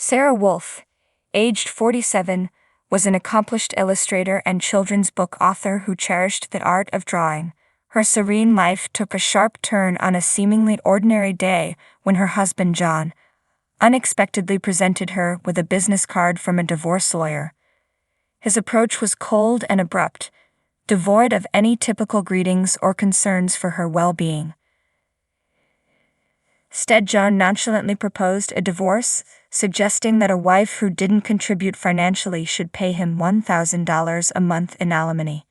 Sarah Wolfe, aged 47, was an accomplished illustrator and children's book author who cherished the art of drawing. Her serene life took a sharp turn on a seemingly ordinary day when her husband John unexpectedly presented her with a business card from a divorce lawyer. His approach was cold and abrupt, devoid of any typical greetings or concerns for her well-being. Instead, John nonchalantly proposed a divorce, suggesting that a wife who didn't contribute financially should pay him $1,000 a month in alimony.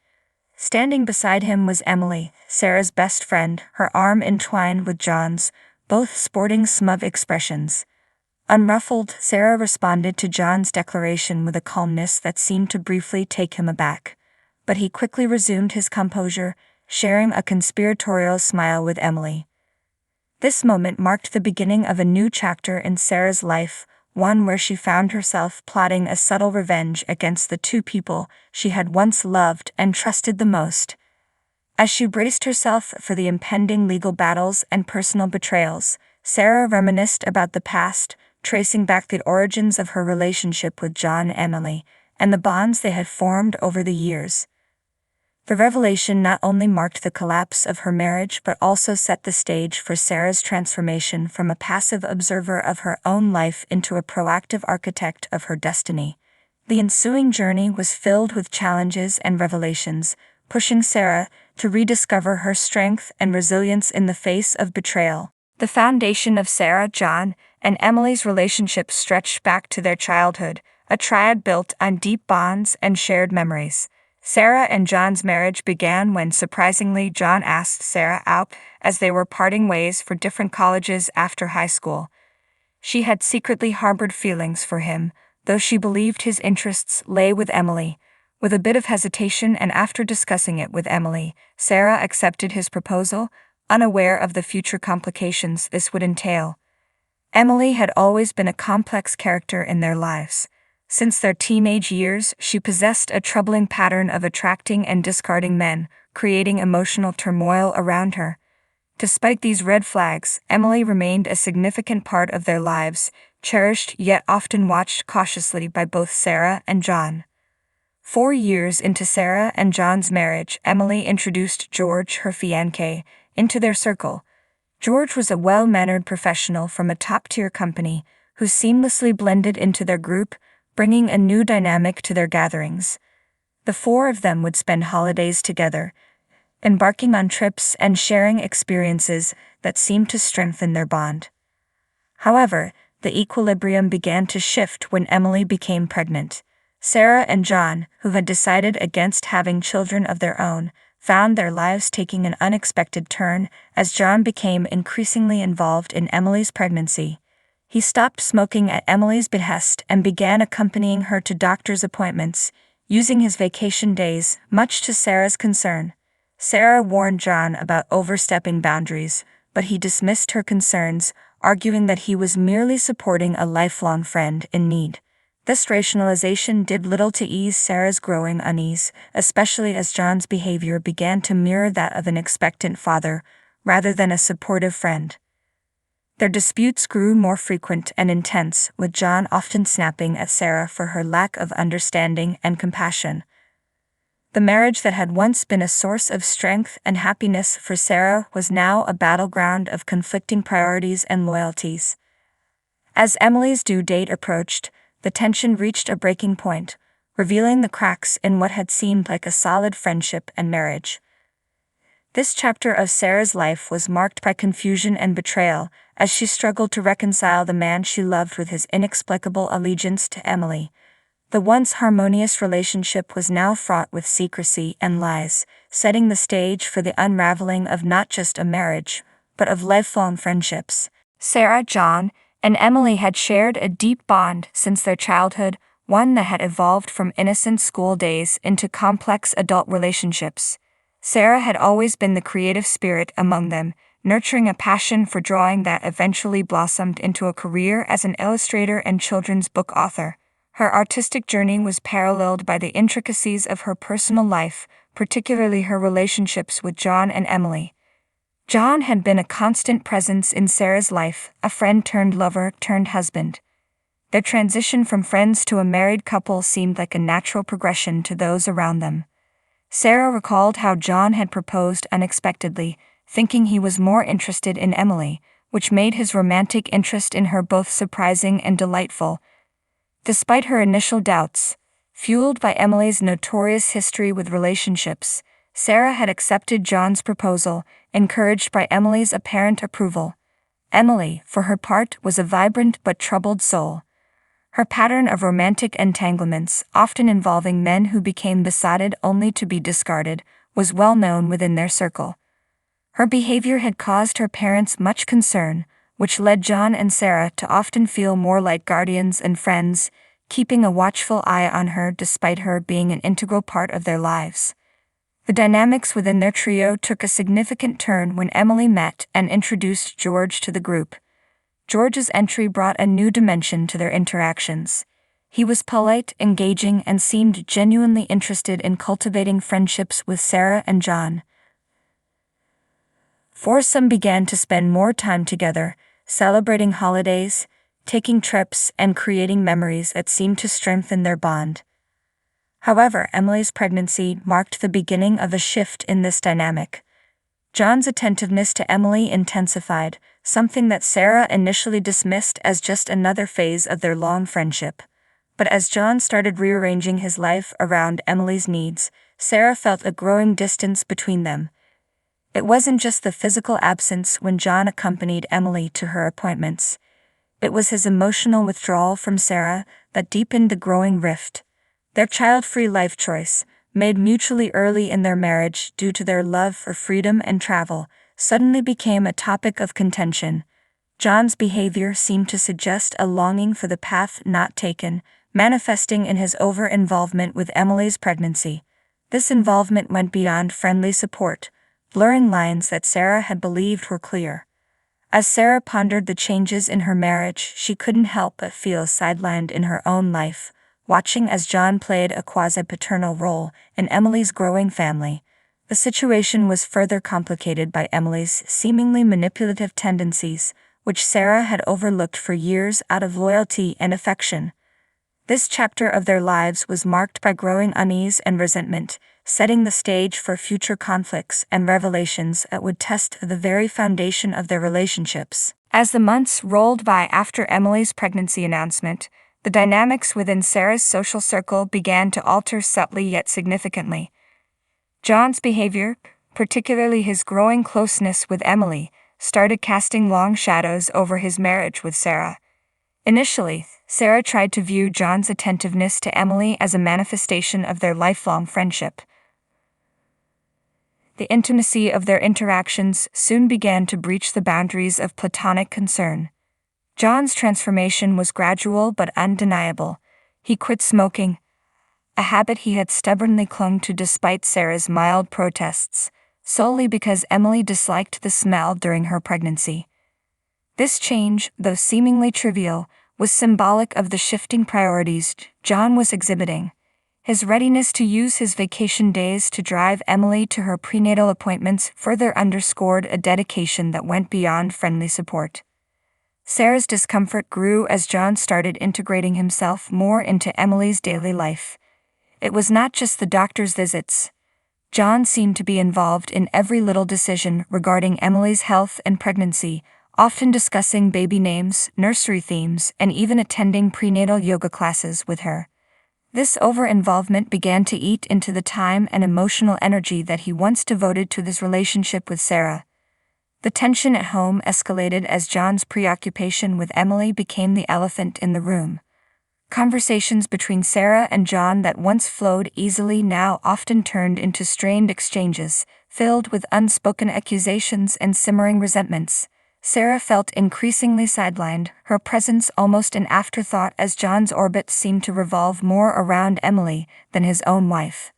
Standing beside him was Emily, Sarah's best friend, her arm entwined with John's, both sporting smug expressions. Unruffled, Sarah responded to John's declaration with a calmness that seemed to briefly take him aback. But he quickly resumed his composure, sharing a conspiratorial smile with Emily. This moment marked the beginning of a new chapter in Sarah's life, one where she found herself plotting a subtle revenge against the two people she had once loved and trusted the most. As she braced herself for the impending legal battles and personal betrayals, Sarah reminisced about the past, tracing back the origins of her relationship with John and Emily, and the bonds they had formed over the years. The revelation not only marked the collapse of her marriage but also set the stage for Sarah's transformation from a passive observer of her own life into a proactive architect of her destiny. The ensuing journey was filled with challenges and revelations, pushing Sarah to rediscover her strength and resilience in the face of betrayal. The foundation of Sarah, John, and Emily's relationship stretched back to their childhood, a triad built on deep bonds and shared memories. Sarah and John's marriage began when, surprisingly, John asked Sarah out as they were parting ways for different colleges after high school. She had secretly harbored feelings for him, though she believed his interests lay with Emily. With a bit of hesitation and after discussing it with Emily, Sarah accepted his proposal, unaware of the future complications this would entail. Emily had always been a complex character in their lives. Since their teenage years, she possessed a troubling pattern of attracting and discarding men, creating emotional turmoil around her. Despite these red flags, Emily remained a significant part of their lives, cherished yet often watched cautiously by both Sarah and John. 4 years into Sarah and John's marriage, Emily introduced George, her fiancé, into their circle. George was a well-mannered professional from a top-tier company who seamlessly blended into their group, bringing a new dynamic to their gatherings. The four of them would spend holidays together, embarking on trips and sharing experiences that seemed to strengthen their bond. However, the equilibrium began to shift when Emily became pregnant. Sarah and John, who had decided against having children of their own, found their lives taking an unexpected turn as John became increasingly involved in Emily's pregnancy. He stopped smoking at Emily's behest and began accompanying her to doctor's appointments, using his vacation days, much to Sarah's concern. Sarah warned John about overstepping boundaries, but he dismissed her concerns, arguing that he was merely supporting a lifelong friend in need. This rationalization did little to ease Sarah's growing unease, especially as John's behavior began to mirror that of an expectant father, rather than a supportive friend. Their disputes grew more frequent and intense, with John often snapping at Sarah for her lack of understanding and compassion. The marriage that had once been a source of strength and happiness for Sarah was now a battleground of conflicting priorities and loyalties. As Emily's due date approached, the tension reached a breaking point, revealing the cracks in what had seemed like a solid friendship and marriage. This chapter of Sarah's life was marked by confusion and betrayal, as she struggled to reconcile the man she loved with his inexplicable allegiance to Emily. The once harmonious relationship was now fraught with secrecy and lies, setting the stage for the unraveling of not just a marriage, but of lifelong friendships. Sarah, John, and Emily had shared a deep bond since their childhood, one that had evolved from innocent school days into complex adult relationships. Sarah had always been the creative spirit among them, nurturing a passion for drawing that eventually blossomed into a career as an illustrator and children's book author. Her artistic journey was paralleled by the intricacies of her personal life, particularly her relationships with John and Emily. John had been a constant presence in Sarah's life, a friend turned lover turned husband. Their transition from friends to a married couple seemed like a natural progression to those around them. Sarah recalled how John had proposed unexpectedly, thinking he was more interested in Emily, which made his romantic interest in her both surprising and delightful. Despite her initial doubts, fueled by Emily's notorious history with relationships, Sarah had accepted John's proposal, encouraged by Emily's apparent approval. Emily, for her part, was a vibrant but troubled soul. Her pattern of romantic entanglements, often involving men who became besotted only to be discarded, was well known within their circle. Her behavior had caused her parents much concern, which led John and Sarah to often feel more like guardians and friends, keeping a watchful eye on her despite her being an integral part of their lives. The dynamics within their trio took a significant turn when Emily met and introduced George to the group. George's entry brought a new dimension to their interactions. He was polite, engaging, and seemed genuinely interested in cultivating friendships with Sarah and John. Foursome began to spend more time together, celebrating holidays, taking trips, and creating memories that seemed to strengthen their bond. However, Emily's pregnancy marked the beginning of a shift in this dynamic. John's attentiveness to Emily intensified, something that Sarah initially dismissed as just another phase of their long friendship. But as John started rearranging his life around Emily's needs, Sarah felt a growing distance between them. It wasn't just the physical absence when John accompanied Emily to her appointments. It was his emotional withdrawal from Sarah that deepened the growing rift. Their child-free life choice, made mutually early in their marriage due to their love for freedom and travel, suddenly became a topic of contention. John's behavior seemed to suggest a longing for the path not taken, manifesting in his over-involvement with Emily's pregnancy. This involvement went beyond friendly support, blurring lines that Sarah had believed were clear. As Sarah pondered the changes in her marriage, she couldn't help but feel sidelined in her own life, watching as John played a quasi-paternal role in Emily's growing family. The situation was further complicated by Emily's seemingly manipulative tendencies, which Sarah had overlooked for years out of loyalty and affection. This chapter of their lives was marked by growing unease and resentment, setting the stage for future conflicts and revelations that would test the very foundation of their relationships. As the months rolled by after Emily's pregnancy announcement, the dynamics within Sarah's social circle began to alter subtly yet significantly. John's behavior, particularly his growing closeness with Emily, started casting long shadows over his marriage with Sarah. Initially, Sarah tried to view John's attentiveness to Emily as a manifestation of their lifelong friendship. The intimacy of their interactions soon began to breach the boundaries of platonic concern. John's transformation was gradual but undeniable. He quit smoking, a habit he had stubbornly clung to despite Sarah's mild protests, solely because Emily disliked the smell during her pregnancy. This change, though seemingly trivial, was symbolic of the shifting priorities John was exhibiting. His readiness to use his vacation days to drive Emily to her prenatal appointments further underscored a dedication that went beyond friendly support. Sarah's discomfort grew as John started integrating himself more into Emily's daily life. It was not just the doctor's visits. John seemed to be involved in every little decision regarding Emily's health and pregnancy, often discussing baby names, nursery themes, and even attending prenatal yoga classes with her. This over-involvement began to eat into the time and emotional energy that he once devoted to his relationship with Sarah. The tension at home escalated as John's preoccupation with Emily became the elephant in the room. Conversations between Sarah and John that once flowed easily now often turned into strained exchanges, filled with unspoken accusations and simmering resentments. Sarah felt increasingly sidelined, her presence almost an afterthought as John's orbit seemed to revolve more around Emily than his own wife.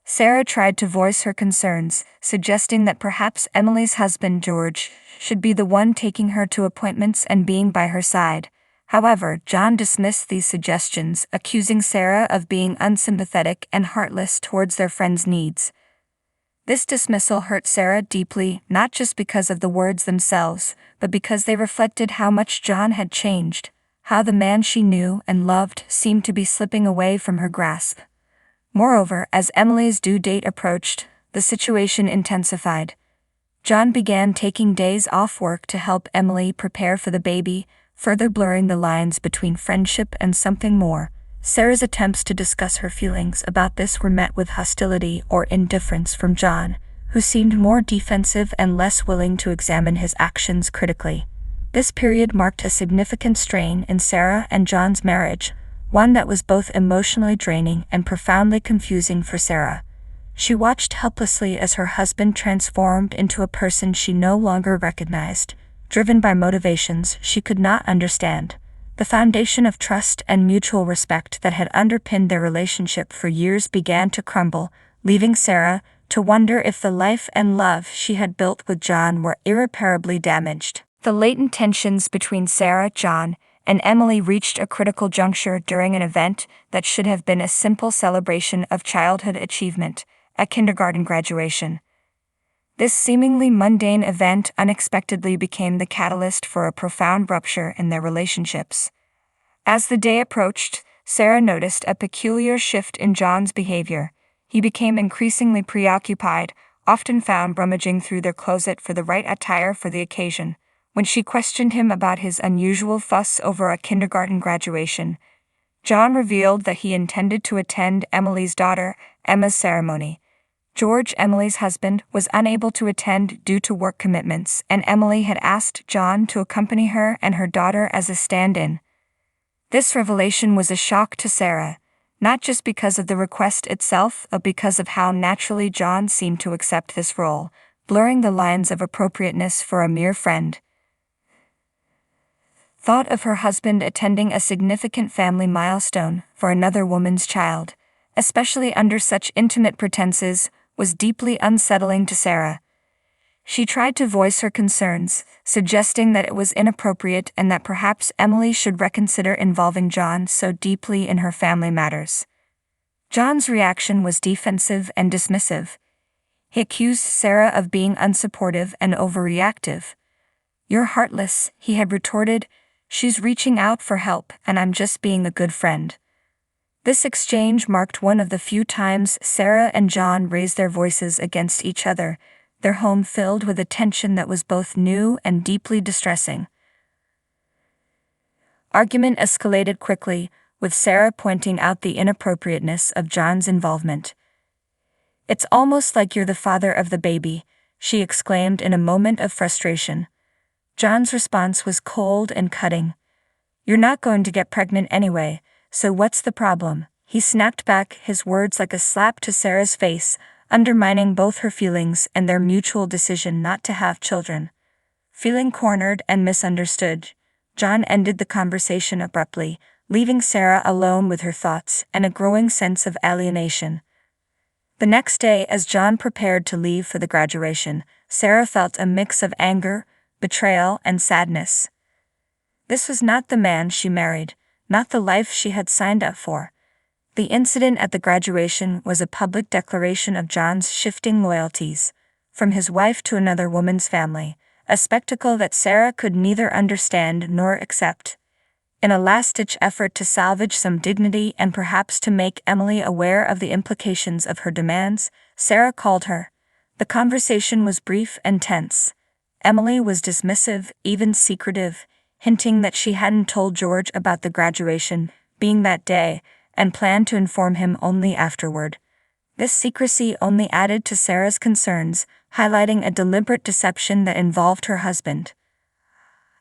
Sarah tried to voice her concerns, suggesting that perhaps Emily's husband George should be the one taking her to appointments and being by her side. However, John dismissed these suggestions, accusing Sarah of being unsympathetic and heartless towards their friend's needs. This dismissal hurt Sarah deeply, not just because of the words themselves, but because they reflected how much John had changed. how the man she knew and loved seemed to be slipping away from her grasp. Moreover, as Emily's due date approached, the situation intensified. John began taking days off work to help Emily prepare for the baby, further blurring the lines between friendship and something more. Sarah's attempts to discuss her feelings about this were met with hostility or indifference from John, who seemed more defensive and less willing to examine his actions critically. This period marked a significant strain in Sarah and John's marriage, one that was both emotionally draining and profoundly confusing for Sarah. She watched helplessly as her husband transformed into a person she no longer recognized, driven by motivations she could not understand. The foundation of trust and mutual respect that had underpinned their relationship for years began to crumble, leaving Sarah to wonder if the life and love she had built with John were irreparably damaged. The latent tensions between Sarah, John, and Emily reached a critical juncture during an event that should have been a simple celebration of childhood achievement, a kindergarten graduation. This seemingly mundane event unexpectedly became the catalyst for a profound rupture in their relationships. As the day approached, Sarah noticed a peculiar shift in John's behavior. He became increasingly preoccupied, often found rummaging through their closet for the right attire for the occasion. When she questioned him about his unusual fuss over a kindergarten graduation, John revealed that he intended to attend Emily's daughter, Emma's ceremony. George, Emily's husband, was unable to attend due to work commitments, and Emily had asked John to accompany her and her daughter as a stand-in. This revelation was a shock to Sarah, not just because of the request itself, but because of how naturally John seemed to accept this role, blurring the lines of appropriateness for a mere friend. Thought of her husband attending a significant family milestone for another woman's child, especially under such intimate pretenses, was deeply unsettling to Sarah. She tried to voice her concerns, suggesting that it was inappropriate and that perhaps Emily should reconsider involving John so deeply in her family matters. John's reaction was defensive and dismissive. He accused Sarah of being unsupportive and overreactive. "You're heartless," he had retorted. "She's reaching out for help, and I'm just being a good friend." This exchange marked one of the few times Sarah and John raised their voices against each other, their home filled with a tension that was both new and deeply distressing. Argument escalated quickly, with Sarah pointing out the inappropriateness of John's involvement. "It's almost like you're the father of the baby," she exclaimed in a moment of frustration. John's response was cold and cutting. "You're not going to get pregnant anyway, so what's the problem?" He snapped back, his words like a slap to Sarah's face, undermining both her feelings and their mutual decision not to have children. Feeling cornered and misunderstood, John ended the conversation abruptly, leaving Sarah alone with her thoughts and a growing sense of alienation. The next day, as John prepared to leave for the graduation, Sarah felt a mix of anger, betrayal, and sadness. This was not the man she married, not the life she had signed up for. The incident at the graduation was a public declaration of John's shifting loyalties, from his wife to another woman's family, a spectacle that Sarah could neither understand nor accept. In a last-ditch effort to salvage some dignity and perhaps to make Emily aware of the implications of her demands, Sarah called her. The conversation was brief and tense. Emily was dismissive, even secretive, hinting that she hadn't told George about the graduation being that day, and planned to inform him only afterward. This secrecy only added to Sarah's concerns, highlighting a deliberate deception that involved her husband.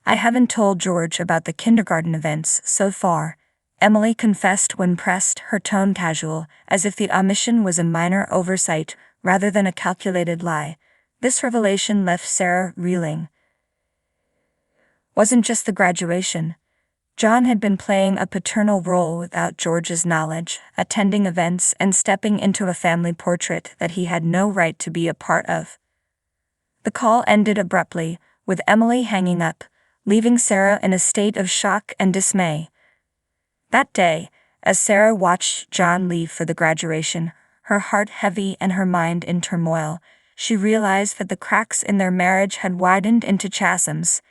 "I haven't told George about the kindergarten events so far," Emily confessed when pressed, her tone casual, as if the omission was a minor oversight rather than a calculated lie. This revelation left Sarah reeling. Wasn't just the graduation. John had been playing a paternal role without George's knowledge, attending events and stepping into a family portrait that he had no right to be a part of. The call ended abruptly, with Emily hanging up, leaving Sarah in a state of shock and dismay. That day, as Sarah watched John leave for the graduation, her heart heavy and her mind in turmoil, she realized that the cracks in their marriage had widened into chasms.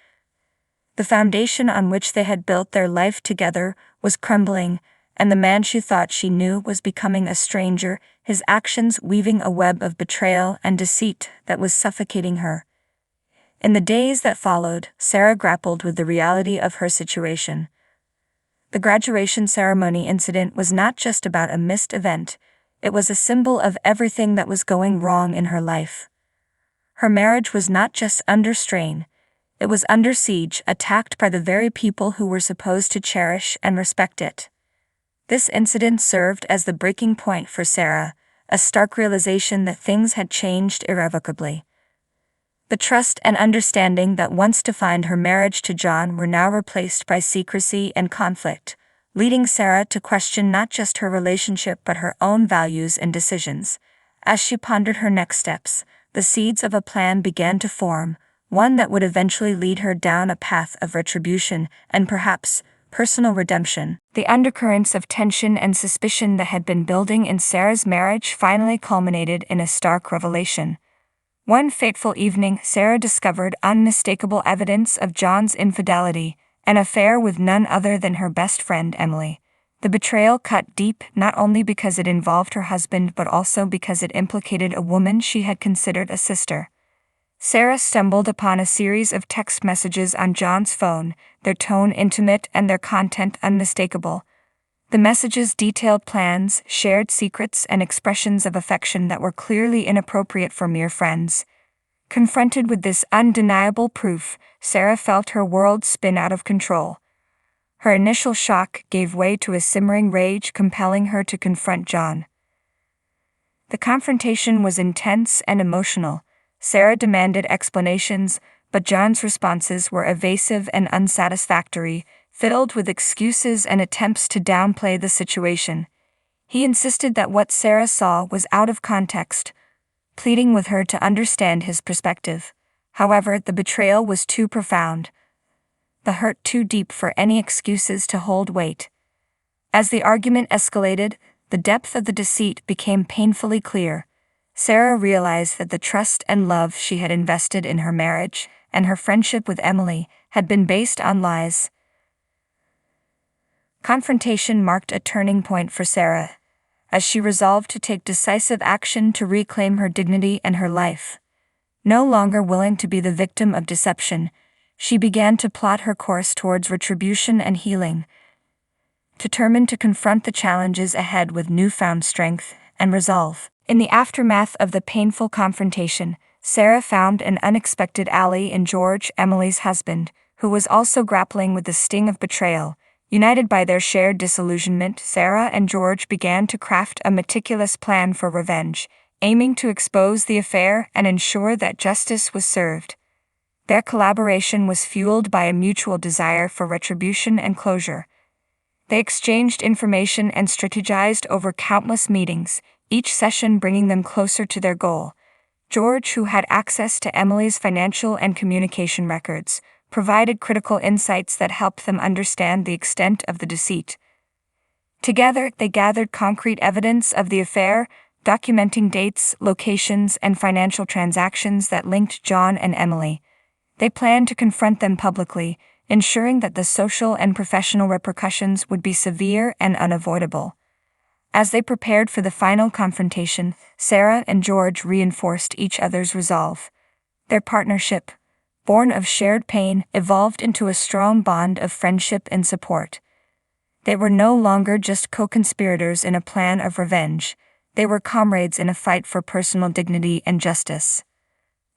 The foundation on which they had built their life together was crumbling, and the man she thought she knew was becoming a stranger, his actions weaving a web of betrayal and deceit that was suffocating her. In the days that followed, Sarah grappled with the reality of her situation. The graduation ceremony incident was not just about a missed event, it was a symbol of everything that was going wrong in her life. Her marriage was not just under strain, it was under siege, attacked by the very people who were supposed to cherish and respect it. This incident served as the breaking point for Sarah, a stark realization that things had changed irrevocably. The trust and understanding that once defined her marriage to John were now replaced by secrecy and conflict, leading Sarah to question not just her relationship but her own values and decisions. As she pondered her next steps, the seeds of a plan began to form, one that would eventually lead her down a path of retribution and perhaps personal redemption. The undercurrents of tension and suspicion that had been building in Sarah's marriage finally culminated in a stark revelation. One fateful evening, Sarah discovered unmistakable evidence of John's infidelity, an affair with none other than her best friend Emily. The betrayal cut deep, not only because it involved her husband but also because it implicated a woman she had considered a sister. Sarah stumbled upon a series of text messages on John's phone, their tone intimate and their content unmistakable. The messages detailed plans, shared secrets, and expressions of affection that were clearly inappropriate for mere friends. Confronted with this undeniable proof, Sarah felt her world spin out of control. Her initial shock gave way to a simmering rage, compelling her to confront John. The confrontation was intense and emotional. Sarah demanded explanations, but John's responses were evasive and unsatisfactory, filled with excuses and attempts to downplay the situation. He insisted that what Sarah saw was out of context, pleading with her to understand his perspective. However, the betrayal was too profound, the hurt too deep for any excuses to hold weight. As the argument escalated, the depth of the deceit became painfully clear. Sarah realized that the trust and love she had invested in her marriage and her friendship with Emily had been based on lies. Confrontation marked a turning point for Sarah, as she resolved to take decisive action to reclaim her dignity and her life. No longer willing to be the victim of deception, she began to plot her course towards retribution and healing, determined to confront the challenges ahead with newfound strength and resolve. In the aftermath of the painful confrontation, Sarah found an unexpected ally in George, Emily's husband, who was also grappling with the sting of betrayal. United by their shared disillusionment, Sarah and George began to craft a meticulous plan for revenge, aiming to expose the affair and ensure that justice was served. Their collaboration was fueled by a mutual desire for retribution and closure. They exchanged information and strategized over countless meetings, each session bringing them closer to their goal. George, who had access to Emily's financial and communication records, provided critical insights that helped them understand the extent of the deceit. Together, they gathered concrete evidence of the affair, documenting dates, locations, and financial transactions that linked John and Emily. They planned to confront them publicly, ensuring that the social and professional repercussions would be severe and unavoidable. As they prepared for the final confrontation, Sarah and George reinforced each other's resolve. Their partnership, born of shared pain, evolved into a strong bond of friendship and support. They were no longer just co-conspirators in a plan of revenge, they were comrades in a fight for personal dignity and justice.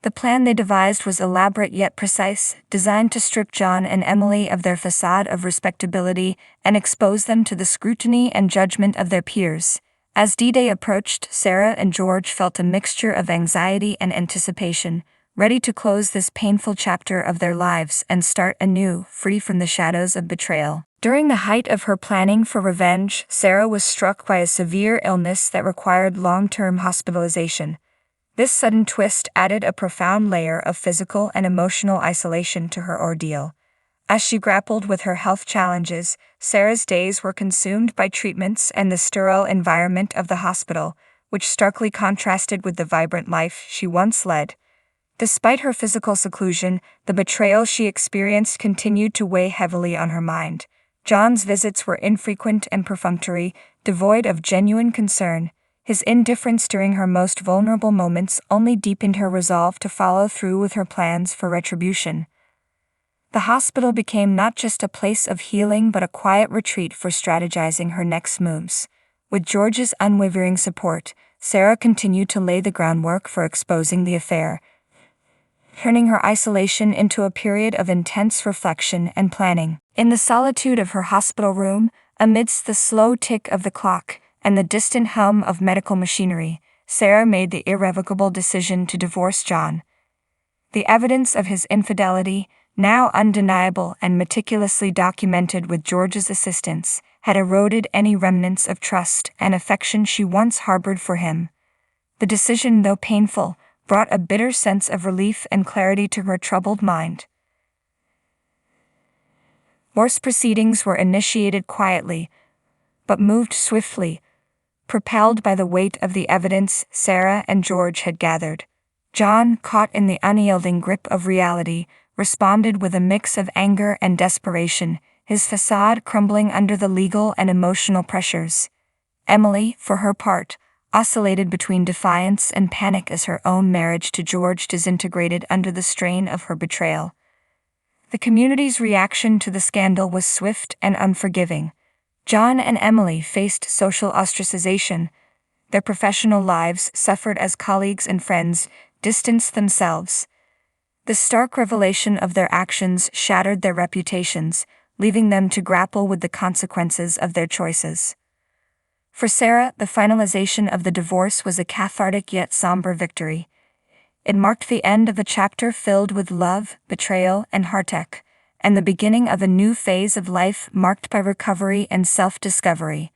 The plan they devised was elaborate yet precise, designed to strip John and Emily of their facade of respectability and expose them to the scrutiny and judgment of their peers. As D-Day approached, Sarah and George felt a mixture of anxiety and anticipation, ready to close this painful chapter of their lives and start anew, free from the shadows of betrayal. During the height of her planning for revenge, Sarah was struck by a severe illness that required long-term hospitalization. This sudden twist added a profound layer of physical and emotional isolation to her ordeal. As she grappled with her health challenges, Sarah's days were consumed by treatments and the sterile environment of the hospital, which starkly contrasted with the vibrant life she once led. Despite her physical seclusion, the betrayal she experienced continued to weigh heavily on her mind. John's visits were infrequent and perfunctory, devoid of genuine concern. His indifference during her most vulnerable moments only deepened her resolve to follow through with her plans for retribution. The hospital became not just a place of healing but a quiet retreat for strategizing her next moves. With George's unwavering support, Sarah continued to lay the groundwork for exposing the affair, turning her isolation into a period of intense reflection and planning. In the solitude of her hospital room, amidst the slow tick of the clock and the distant hum of medical machinery, Sarah made the irrevocable decision to divorce John. The evidence of his infidelity, now undeniable and meticulously documented with George's assistance, had eroded any remnants of trust and affection she once harbored for him. The decision, though painful, brought a bitter sense of relief and clarity to her troubled mind. Divorce proceedings were initiated quietly, but moved swiftly, propelled by the weight of the evidence Sarah and George had gathered. John, caught in the unyielding grip of reality, responded with a mix of anger and desperation, his facade crumbling under the legal and emotional pressures. Emily, for her part, oscillated between defiance and panic as her own marriage to George disintegrated under the strain of her betrayal. The community's reaction to the scandal was swift and unforgiving. John and Emily faced social ostracization. Their professional lives suffered as colleagues and friends distanced themselves. The stark revelation of their actions shattered their reputations, leaving them to grapple with the consequences of their choices. For Sarah, the finalization of the divorce was a cathartic yet somber victory. It marked the end of a chapter filled with love, betrayal, and heartache, and the beginning of a new phase of life marked by recovery and self-discovery.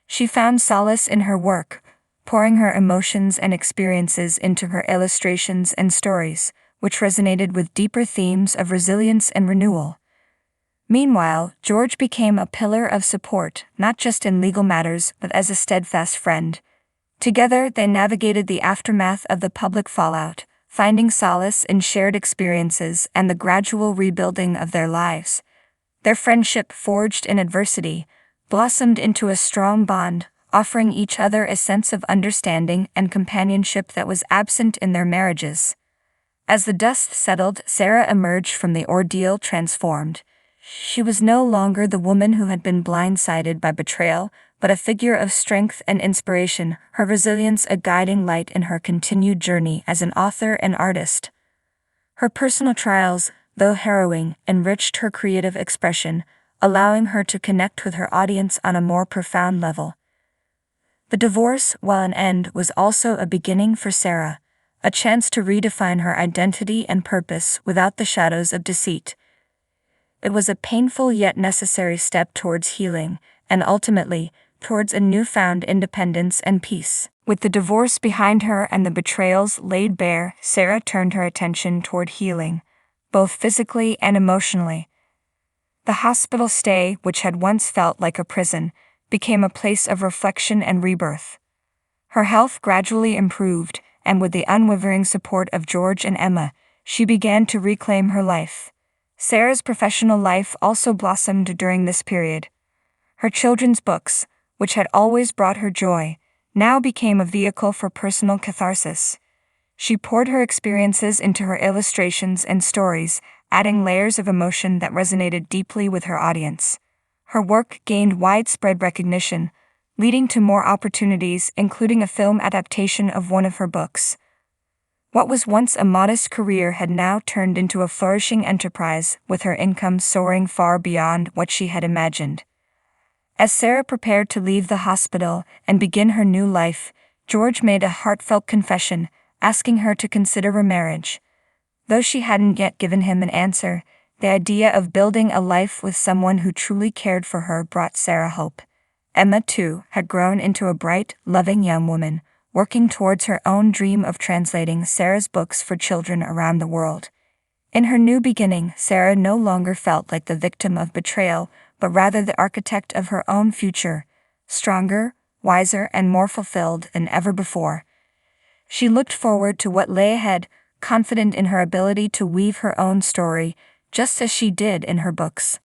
She found solace in her work, pouring her emotions and experiences into her illustrations and stories, which resonated with deeper themes of resilience and renewal. Meanwhile, George became a pillar of support, not just in legal matters but as a steadfast friend. Together, they navigated the aftermath of the public fallout, finding solace in shared experiences and the gradual rebuilding of their lives. Their friendship, forged in adversity, blossomed into a strong bond, offering each other a sense of understanding and companionship that was absent in their marriages. As the dust settled, Sarah emerged from the ordeal transformed. She was no longer the woman who had been blindsided by betrayal, but a figure of strength and inspiration, her resilience a guiding light in her continued journey as an author and artist. Her personal trials, though harrowing, enriched her creative expression, allowing her to connect with her audience on a more profound level. The divorce, while an end, was also a beginning for Sarah, a chance to redefine her identity and purpose without the shadows of deceit. It was a painful yet necessary step towards healing, and ultimately, towards a newfound independence and peace. With the divorce behind her and the betrayals laid bare, Sarah turned her attention toward healing, both physically and emotionally. The hospital stay, which had once felt like a prison, became a place of reflection and rebirth. Her health gradually improved, and with the unwavering support of George and Emma, she began to reclaim her life. Sarah's professional life also blossomed during this period. Her children's books, which had always brought her joy, now became a vehicle for personal catharsis. She poured her experiences into her illustrations and stories, adding layers of emotion that resonated deeply with her audience. Her work gained widespread recognition, leading to more opportunities, including a film adaptation of one of her books. What was once a modest career had now turned into a flourishing enterprise, with her income soaring far beyond what she had imagined. As Sarah prepared to leave the hospital and begin her new life, George made a heartfelt confession, asking her to consider remarriage. Though she hadn't yet given him an answer, the idea of building a life with someone who truly cared for her brought Sarah hope. Emma, too, had grown into a bright, loving young woman, working towards her own dream of translating Sarah's books for children around the world. In her new beginning, Sarah no longer felt like the victim of betrayal, but rather the architect of her own future, stronger, wiser, and more fulfilled than ever before. She looked forward to what lay ahead, confident in her ability to weave her own story, just as she did in her books.